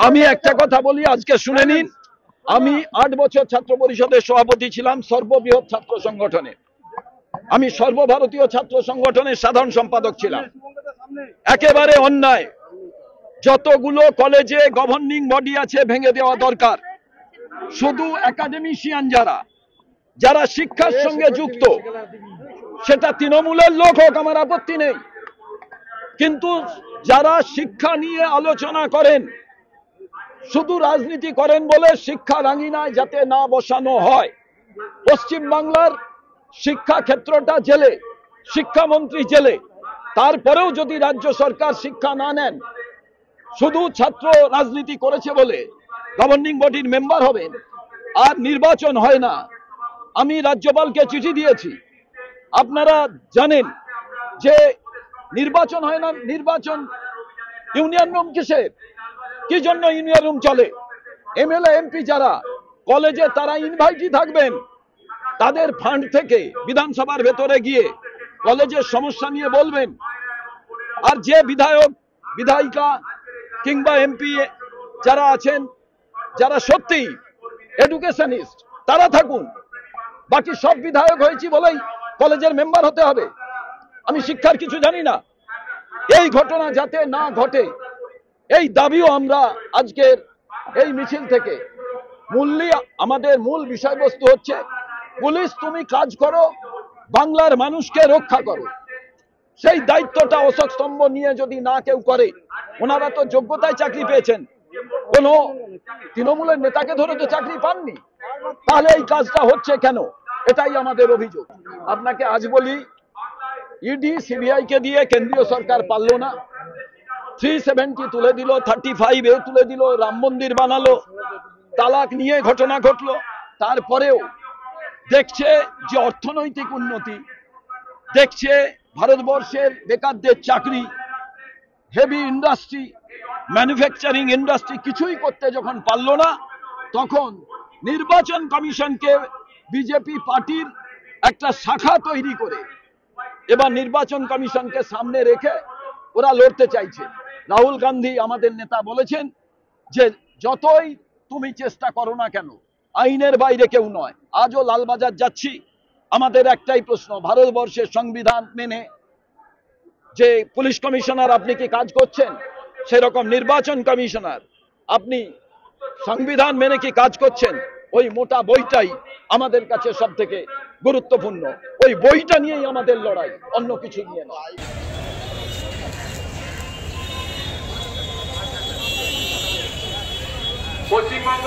আমি একটা কথা বলি, আজকে শুনে নিন। আমি 8 বছর ছাত্র পরিষদের সভাপতি ছিলাম সর্ববৃহৎ ছাত্র সংগঠনে। আমি সর্বভারতীয় ছাত্র সংগঠনের সাধারণ সম্পাদক ছিলাম। একেবারে অন্যায়, যতগুলো কলেজে গভর্নিং বডি আছে ভেঙে দেওয়া দরকার। শুধু একাডেমিশিয়ান যারা শিক্ষার সঙ্গে যুক্ত, সেটা তৃণমূলের লোক হোক, আমার আপত্তি নেই, কিন্তু যারা শিক্ষা নিয়ে আলোচনা করেন, শুধু রাজনীতি করেন বলে শিক্ষা রাঙিনায় যাতে না বসানো হয়। পশ্চিম বাংলার শিক্ষা ক্ষেত্রটা জেলে, শিক্ষামন্ত্রী জেলে, তারপরেও যদি রাজ্য সরকার শিক্ষা না নেন, শুধু ছাত্র রাজনীতি করেছে বলে গভর্নিং বডির মেম্বার হবেন আর নির্বাচন হয় না। আমি রাজ্যপালকে চিঠি দিয়েছি, আপনারা জানেন যে নির্বাচন হয় না। নির্বাচন ইউনিয়ন রুম কিসের, কি জন্য ইউনিয়ন রুম চলে? এমএলএ এমপি যারা কলেজে, তারা ইনভাইটই থাকবেন, তাদের ফান্ড থেকে বিধানসভার ভেতরে গিয়ে কলেজের সমস্যা নিয়ে বলবেন। আর যে বিধায়ক বিধায়িকা কিংবা এমপি যারা আছেন, যারা সত্যি এডুকেশনিস্ট, তারা থাকুন। বাকি সব বিধায়ক হয়েছি বলেই কলেজের মেম্বার হতে হবে? আমি শিক্ষার কিছু জানি না। এই ঘটনা যাতে না ঘটে, এই দাবিও আমরা আজকের এই মিছিল থেকে আমাদের মূল বিষয়বস্তু হচ্ছে, পুলিশ তুমি কাজ করো, বাংলার মানুষকে রক্ষা করো। সেই দায়িত্বটা অশোক স্তম্ভ নিয়ে যদি না কেউ করে, ওনারা তো যোগ্যতায় চাকরি পেয়েছেন, কোন তৃণমূলের নেতাকে ধরে তো চাকরি পাননি, তাহলে এই কাজটা হচ্ছে কেন? এটাই আমাদের অভিযোগ। আপনাকে আজ বলি, ইডি সিবিআই কে দিয়ে কেন্দ্রীয় সরকার পারলো না, 370 তুলে দিল, 35A তুলে দিল, রাম মন্দির বানালো, তালাক নিয়ে ঘটনা ঘটলো। তারপরেও দেখছে যে অর্থনৈতিক উন্নতি, দেখছে ভারতবর্ষের বেকারদের চাকরি, হেভি ইন্ডাস্ট্রি, ম্যানুফ্যাকচারিং ইন্ডাস্ট্রি কিছুই করতে যখন পারলো না, তখন নির্বাচন কমিশনকে বিজেপি পার্টির একটা শাখা তৈরি করে এবার নির্বাচন কমিশনকে সামনে রেখে ওরা লড়তে চাইছে। রাহুল গান্ধী আমাদের নেতা বলেছেন যে যতই তুমি চেষ্টা করো না কেন, আইনের বাইরে কেউ নয়। আজও লালবাজার যাচ্ছি, আমাদের একটাই প্রশ্ন, ভারতবর্ষের সংবিধান মেনে যে পুলিশ কমিশনার আপনি কি কাজ করছেন, সেরকম নির্বাচন কমিশনার আপনি সংবিধান মেনে কি কাজ করছেন? ওই মোটা বইটাই আমাদের কাছে সব থেকে গুরুত্বপূর্ণ। ওই বইটা নিয়েই আমাদের লড়াই, অন্য কিছু নিয়ে নয়। পশ্চিমবঙ্গ